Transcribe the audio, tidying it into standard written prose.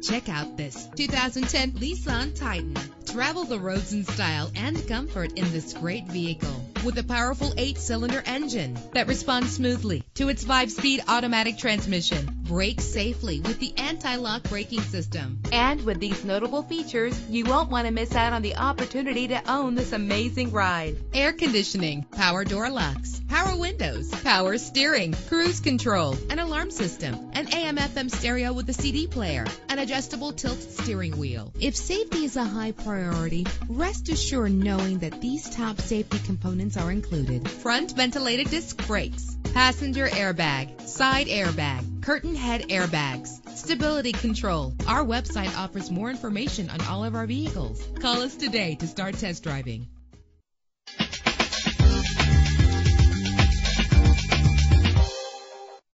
Check out this 2010 Nissan Titan. Travel the roads in style and comfort in this great vehicle with a powerful 8-cylinder engine that responds smoothly to its 5-speed automatic transmission. Brake safely with the anti-lock braking system. And with these notable features, you won't want to miss out on the opportunity to own this amazing ride. Air conditioning, power door locks, power windows, power steering, cruise control, an alarm system, an AM/FM stereo with a CD player, an adjustable tilt steering wheel. If safety is a high priority, rest assured knowing that these top safety components are included: front ventilated disc brakes, passenger airbag, side airbag, curtain head airbags, stability control. Our website offers more information on all of our vehicles. Call us today to start test driving.